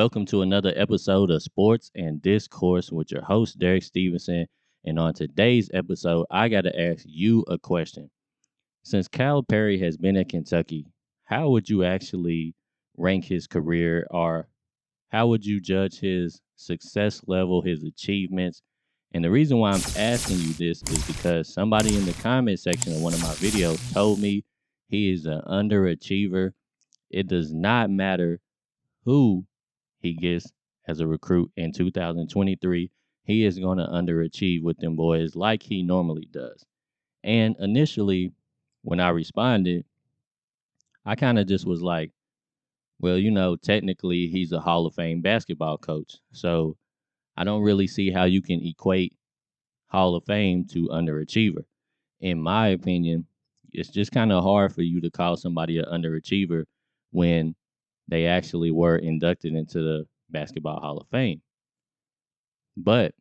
welcome to another episode of Sports and Discourse with your host, Derek Stevenson. And on today's episode, I got to ask you a question. Since Calipari has been at Kentucky, how would you actually rank his career, or how would you judge his success level, his achievements? And the reason why I'm asking you this is because somebody in the comment section of one of my videos told me he is an underachiever. It does not matter who he gets as a recruit in 2023. He is going to underachieve with them boys like he normally does. And initially, when I responded, I kind of just was like, well, technically he's a Hall of Fame basketball coach. So I don't really see how you can equate Hall of Fame to underachiever. In my opinion, it's just kind of hard for you to call somebody an underachiever when they actually were inducted into the Basketball Hall of Fame. But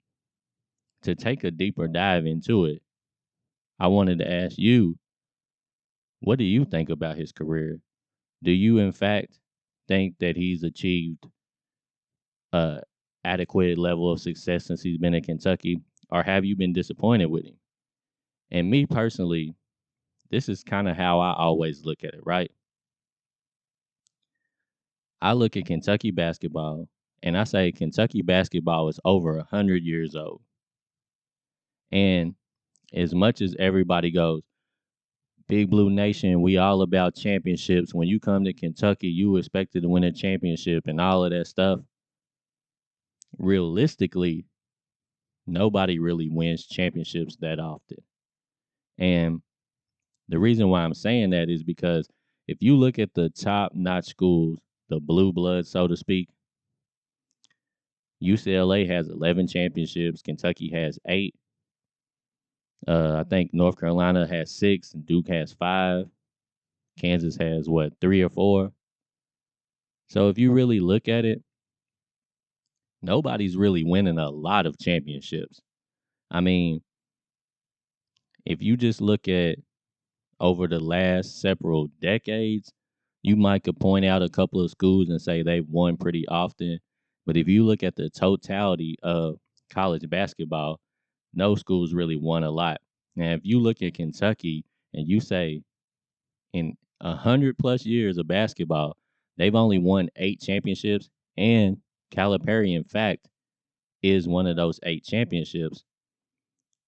to take a deeper dive into it, I wanted to ask you, what do you think about his career? Do you, in fact, think that he's achieved a adequate level of success since he's been in Kentucky, or have you been disappointed with him? And me personally, this is kind of how I always look at it, right? I look at Kentucky basketball and I say Kentucky basketball is over 100 years old. And as much as everybody goes, Big Blue Nation, we all about championships. When you come to Kentucky, you expected to win a championship and all of that stuff. Realistically, nobody really wins championships that often. And the reason why I'm saying that is because if you look at the top-notch schools, the blue blood, so to speak, UCLA has 11 championships. Kentucky has 8. I think North Carolina has 6. And Duke has 5. Kansas has, 3 or 4? So if you really look at it, nobody's really winning a lot of championships. I mean, if you just look at over the last several decades, you might could point out a couple of schools and say they've won pretty often. But if you look at the totality of college basketball, no schools really won a lot. Now, if you look at Kentucky and you say in 100+ years of basketball, they've only won 8 championships, and Calipari, in fact, is one of those 8 championships.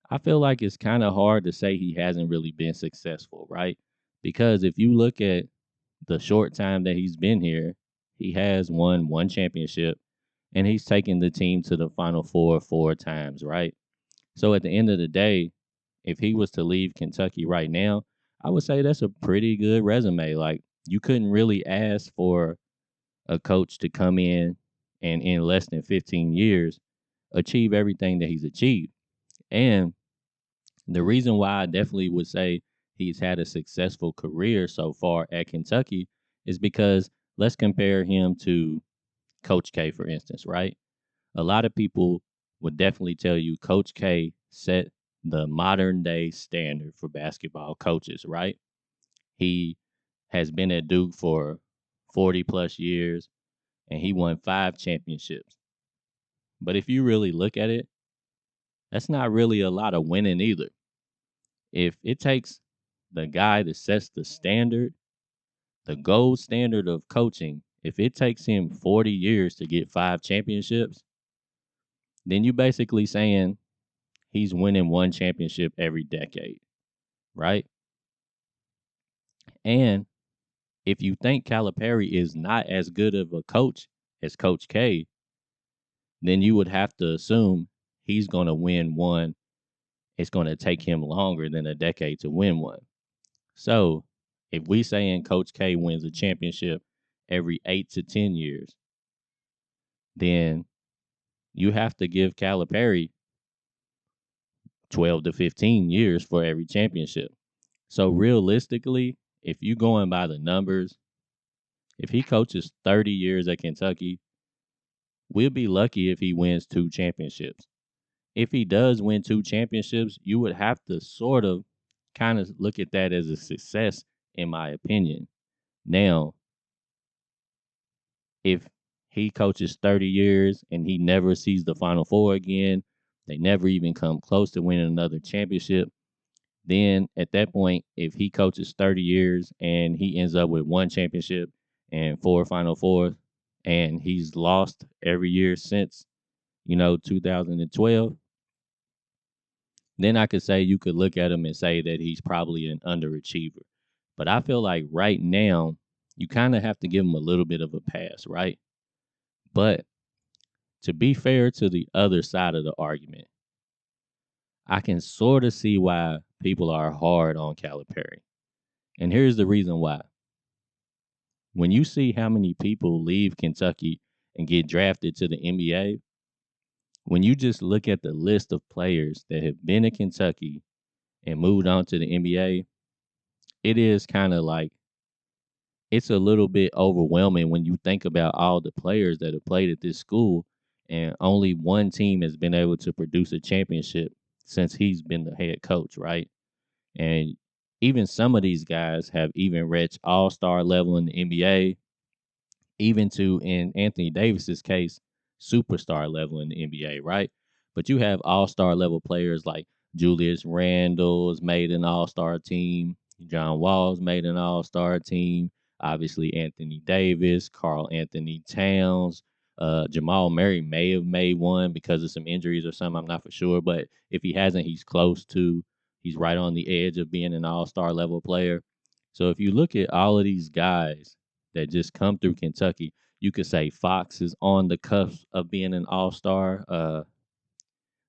I feel like it's kind of hard to say he hasn't really been successful, right? Because if you look at the short time that he's been here, he has won 1 championship and he's taken the team to the Final Four 4 times, right? So at the end of the day, if he was to leave Kentucky right now, I would say that's a pretty good resume. Like, you couldn't really ask for a coach to come in less than 15 years achieve everything that he's achieved. And the reason why I definitely would say he's had a successful career so far at Kentucky is because let's compare him to Coach K, for instance, right? A lot of people would definitely tell you Coach K set the modern day standard for basketball coaches, right? He has been at Duke for 40+ years and he won 5 championships. But if you really look at it, that's not really a lot of winning either. If it takes the guy that sets the standard, the gold standard of coaching, if it takes him 40 years to get 5 championships, then you basically saying he's winning 1 championship every decade, right? And if you think Calipari is not as good of a coach as Coach K, then you would have to assume he's going to win 1. It's going to take him longer than a decade to win 1. So if we saying Coach K wins a championship every 8 to 10 years, then you have to give Calipari 12 to 15 years for every championship. So realistically, if you going by the numbers, if he coaches 30 years at Kentucky, we'll be lucky if he wins 2 championships. If he does win 2 championships, you would have to sort of kind of look at that as a success, in my opinion. Now, if he coaches 30 years and he never sees the Final Four again. They never even come close to winning another championship. Then at that point, if he coaches 30 years and he ends up with one championship and four Final Fours, and he's lost every year since, 2012, then I could say you could look at him and say that he's probably an underachiever. But I feel like right now, you kind of have to give him a little bit of a pass, right? But to be fair to the other side of the argument, I can sort of see why people are hard on Calipari. And here's the reason why. When you see how many people leave Kentucky and get drafted to the NBA, when you just look at the list of players that have been in Kentucky and moved on to the NBA, it is kind of like it's a little bit overwhelming when you think about all the players that have played at this school and only one team has been able to produce a championship since he's been the head coach, right? And even some of these guys have even reached all-star level in the NBA, even to in Anthony Davis's case, superstar level in the NBA, right? But you have all-star level players like Julius Randle's made an all-star team, John Wall's made an all-star team, obviously Anthony Davis, Carl Anthony Towns, Jamal Murray may have made one because of some injuries or something. I'm not for sure, but if he hasn't, he's close to. He's right on the edge of being an all-star level player. So if you look at all of these guys that just come through Kentucky. You could say Fox is on the cusp of being an all star.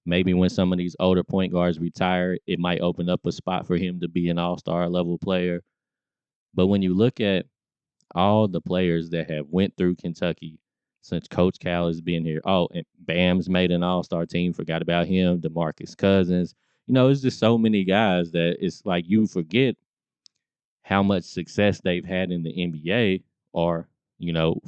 Maybe when some of these older point guards retire, it might open up a spot for him to be an all star level player. But when you look at all the players that have went through Kentucky since Coach Cal has been here, oh, and Bam's made an all star team. Forgot about him. DeMarcus Cousins. It's just so many guys that it's like you forget how much success they've had in the NBA, or,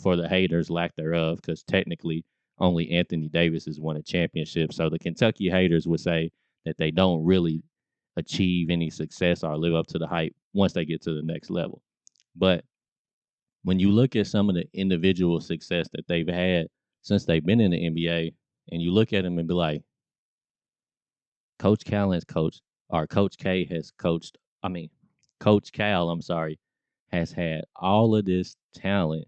for the haters, lack thereof, because technically only Anthony Davis has won a championship. So the Kentucky haters would say that they don't really achieve any success or live up to the hype once they get to the next level. But when you look at some of the individual success that they've had since they've been in the NBA, and you look at them and be like, Coach Cal has coached, or Coach K has coached, I mean, Coach Cal, I'm sorry, has had all of this talent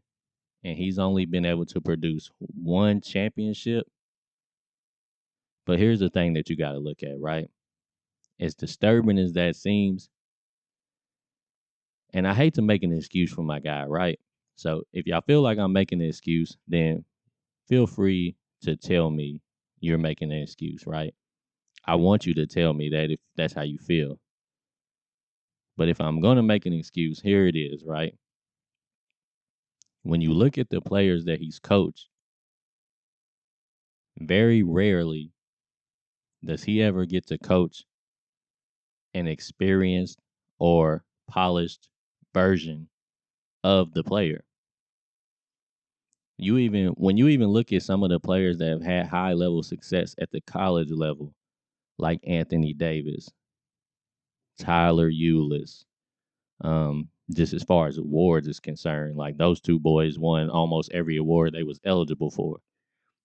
and he's only been able to produce one championship. But here's the thing that you got to look at, right? As disturbing as that seems, and I hate to make an excuse for my guy, right? So if y'all feel like I'm making an excuse, then feel free to tell me you're making an excuse, right? I want you to tell me that if that's how you feel. But if I'm going to make an excuse, here it is, right? When you look at the players that he's coached, very rarely does he ever get to coach an experienced or polished version of the player. When you even look at some of the players that have had high level success at the college level, like Anthony Davis, Tyler Eulis, just as far as awards is concerned, like those two boys won almost every award they was eligible for.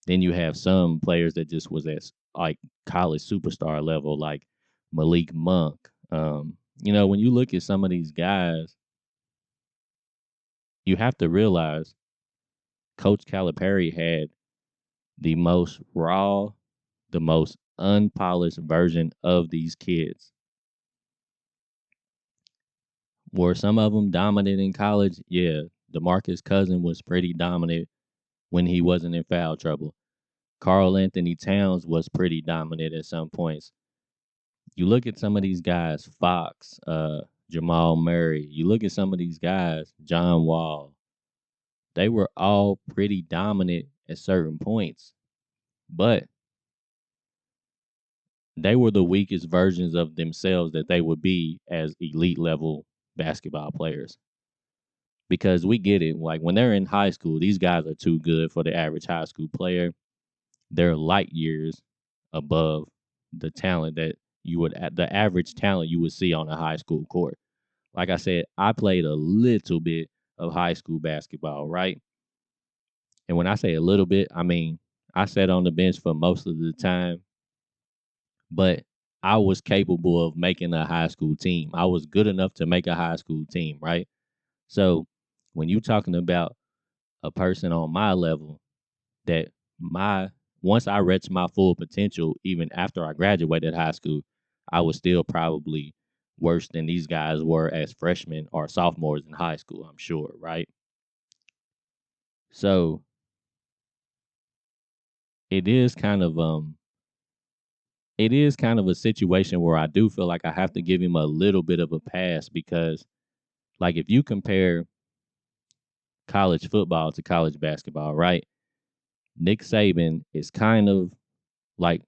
Then you have some players that just was at like college superstar level, like Malik Monk. When you look at some of these guys, you have to realize Coach Calipari had the most raw, the most unpolished version of these kids. Were some of them dominant in college? Yeah. DeMarcus Cousins was pretty dominant when he wasn't in foul trouble. Carl Anthony Towns was pretty dominant at some points. You look at some of these guys, Fox, Jamal Murray. You look at some of these guys, John Wall. They were all pretty dominant at certain points, but they were the weakest versions of themselves that they would be as elite level basketball players. Because we get it, like when they're in high school, these guys are too good for the average high school player. They're light years above the talent that you would, the average talent you would see on a high school court. Like I said, I played a little bit of high school basketball, right? And when I say a little bit, I mean I sat on the bench for most of the time, but I was capable of making a high school team. I was good enough to make a high school team, right? So when you're talking about a person on my level that my once I reached my full potential, even after I graduated high school, I was still probably worse than these guys were as freshmen or sophomores in high school, I'm sure, right? So it is kind of it is kind of a situation where I do feel like I have to give him a little bit of a pass because like if you compare college football to college basketball, right? Nick Saban is kind of like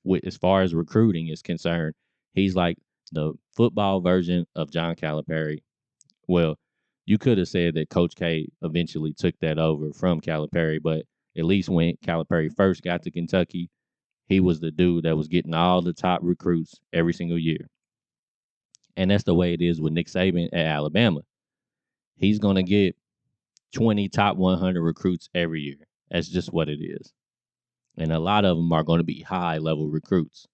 with as far as recruiting is concerned, he's like the football version of John Calipari. Well, you could have said that Coach K eventually took that over from Calipari, but at least when Calipari first got to Kentucky, he was the dude that was getting all the top recruits every single year. And that's the way it is with Nick Saban at Alabama. He's going to get 20 top 100 recruits every year. That's just what it is. And a lot of them are going to be high level recruits.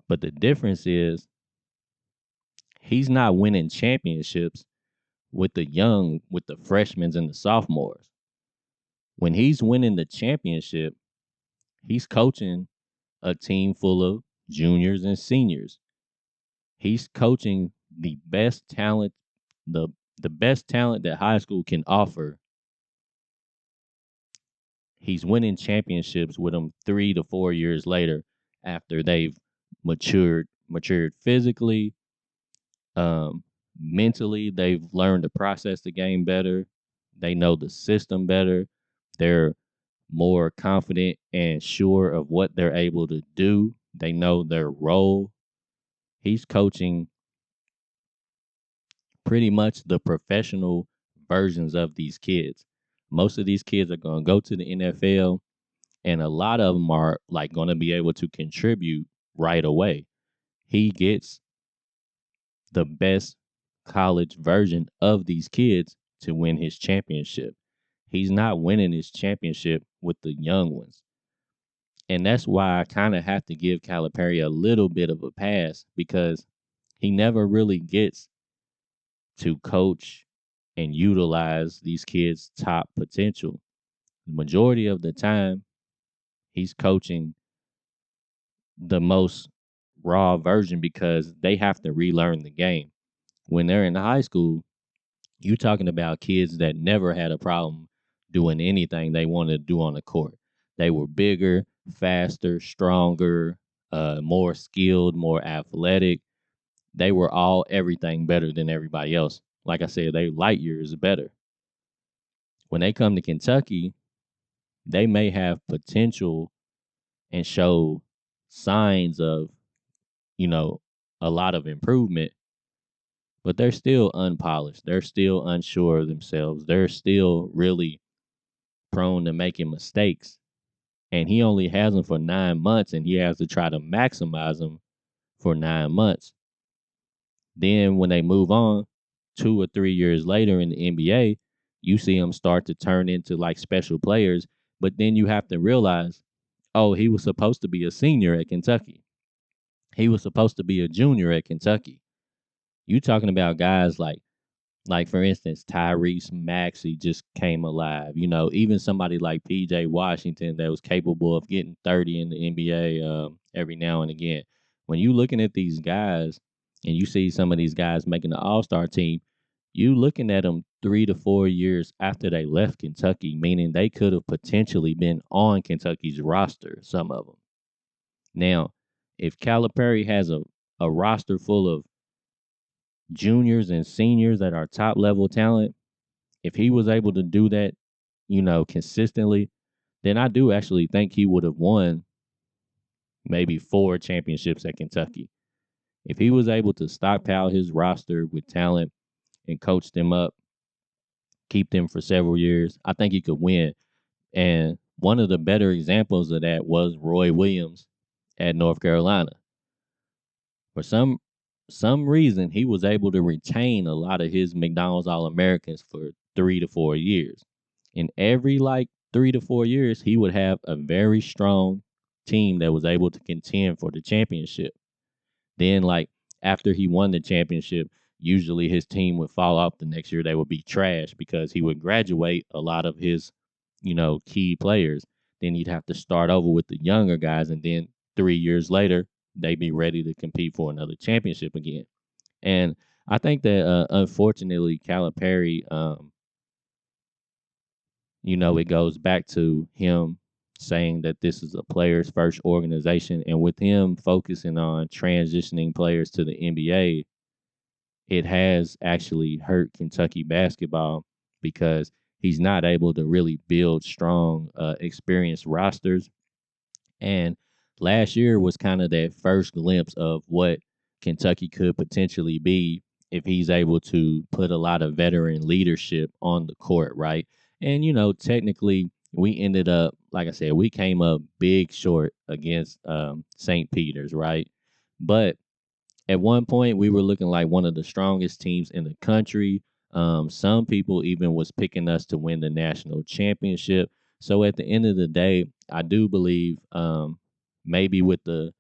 But the difference is he's not winning championships with the freshmen and the sophomores. When he's winning the championship, he's coaching a team full of juniors and seniors. He's coaching the best talent, the the best talent that high school can offer. He's winning championships with them 3 to 4 years later after they've matured physically, um, mentally. They've learned to process the game better. They know the system better. They're more confident and sure of what they're able to do. They know their role. He's coaching pretty much the professional versions of these kids. Most of these kids are going to go to the NFL, and a lot of them are like going to be able to contribute right away. He gets the best college version of these kids to win his championship. He's not winning his championship with the young ones. And that's why I kind of have to give Calipari a little bit of a pass because he never really gets to coach and utilize these kids' top potential. The majority of the time, he's coaching the most raw version because they have to relearn the game. When they're in high school, you're talking about kids that never had a problem doing anything they wanted to do on the court. They were bigger, faster, stronger, more skilled, more athletic. They were all everything better than everybody else. Like I said, they light years better. When they come to Kentucky, they may have potential and show signs of, you know, a lot of improvement, but they're still unpolished. They're still unsure of themselves. They're still really prone to making mistakes. And he only has them for 9 months and he has to try to maximize them for 9 months. Then when they move on 2 or 3 years later in the NBA, you see them start to turn into like special players. But then you have to realize, oh, he was supposed to be a senior at Kentucky. He was supposed to be a junior at Kentucky. You talking about guys like for instance, Tyrese Maxey just came alive. You know, even somebody like PJ Washington that was capable of getting 30 in the NBA every now and again. When you looking at these guys and you see some of these guys making the All-Star team, you looking at them 3 to 4 years after they left Kentucky, meaning they could have potentially been on Kentucky's roster, some of them. Now, if Calipari has a roster full of juniors and seniors that are top level talent, if he was able to do that, consistently, then I do actually think he would have won maybe 4 championships at Kentucky. If he was able to stockpile his roster with talent and coach them up, keep them for several years, I think he could win. And one of the better examples of that was Roy Williams at North Carolina. For some reason, he was able to retain a lot of his McDonald's All Americans for 3 to 4 years. In every like 3 to 4 years, he would have a very strong team that was able to contend for the championship. Then, like after he won the championship, usually his team would fall off the next year. They would be trash because he would graduate a lot of his, key players. Then he'd have to start over with the younger guys, and then 3 years later, they'd be ready to compete for another championship again. And I think that unfortunately, Calipari, it goes back to him saying that this is a players first organization, and with him focusing on transitioning players to the NBA, it has actually hurt Kentucky basketball because he's not able to really build strong, experienced rosters. And last year was kind of that first glimpse of what Kentucky could potentially be if he's able to put a lot of veteran leadership on the court, right? And, technically, we ended up, like I said, we came up big short against St. Peter's, right? But at one point, we were looking like one of the strongest teams in the country. Some people even was picking us to win the national championship. So at the end of the day, I do believe maybe with the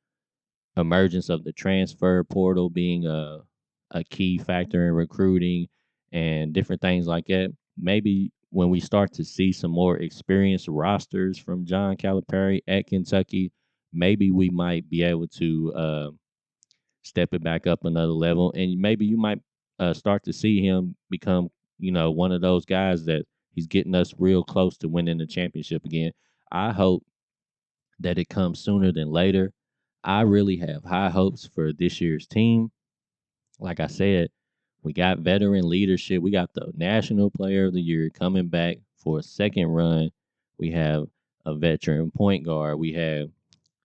emergence of the transfer portal being a key factor in recruiting and different things like that, maybe when we start to see some more experienced rosters from John Calipari at Kentucky, maybe we might be able to step it back up another level, and maybe you might start to see him become, one of those guys that he's getting us real close to winning the championship again. I hope that it comes sooner than later. I really have high hopes for this year's team. Like I said, we got veteran leadership. We got the National Player of the Year coming back for a second run. We have a veteran point guard. We have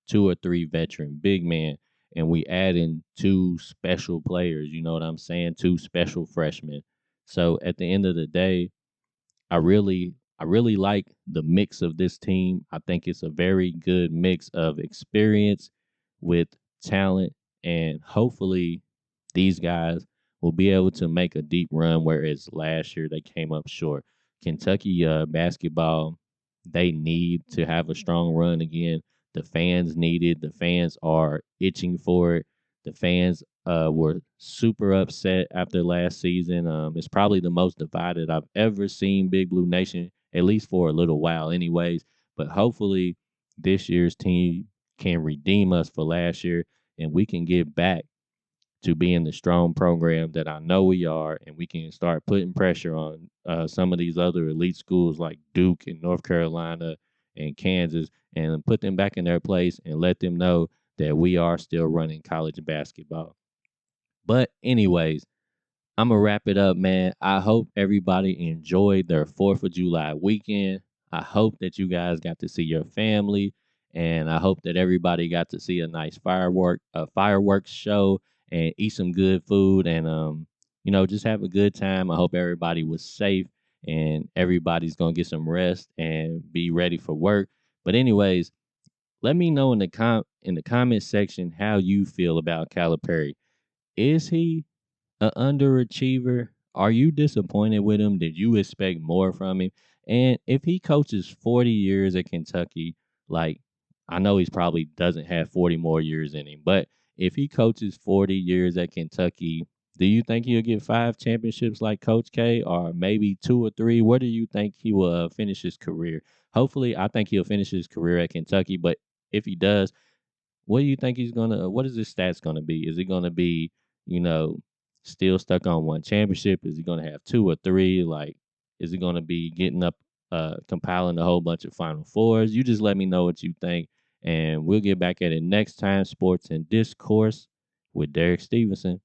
two or three veteran big men, and we add in two special players. You know what I'm saying? Two special freshmen. So at the end of the day, I really like the mix of this team. I think it's a very good mix of experience with talent, and hopefully these guys will be able to make a deep run, whereas last year they came up short. Kentucky basketball, they need to have a strong run again. The fans need it. The fans are itching for it. The fans were super upset after last season. It's probably the most divided I've ever seen Big Blue Nation, at least for a little while, anyways. But hopefully, this year's team can redeem us for last year, and we can get back to being the strong program that I know we are, and we can start putting pressure on some of these other elite schools like Duke and North Carolina and Kansas, and put them back in their place and let them know that we are still running college basketball. But anyways, I'm gonna wrap it up, man. I hope everybody enjoyed their 4th of July weekend. I hope that you guys got to see your family, and I hope that everybody got to see a nice fireworks show, and eat some good food, and just have a good time. I hope everybody was safe, and everybody's gonna get some rest and be ready for work. But anyways, let me know in the comment section how you feel about Calipari. Is he a underachiever? Are you disappointed with him? Did you expect more from him? And if he coaches 40 years at Kentucky, like I know he's probably doesn't have 40 more years in him, but if he coaches 40 years at Kentucky, do you think he'll get 5 championships like Coach K, or maybe 2 or 3? Where do you think he will finish his career? Hopefully, I think he'll finish his career at Kentucky, but if he does, what do you think what is his stats gonna be? Is he gonna be, you know, still stuck on one championship? Is he gonna have 2 or 3? Like, is he gonna be getting up, compiling a whole bunch of Final Fours? You just let me know what you think, and we'll get back at it next time. Sports and Discourse with Derek Stevenson.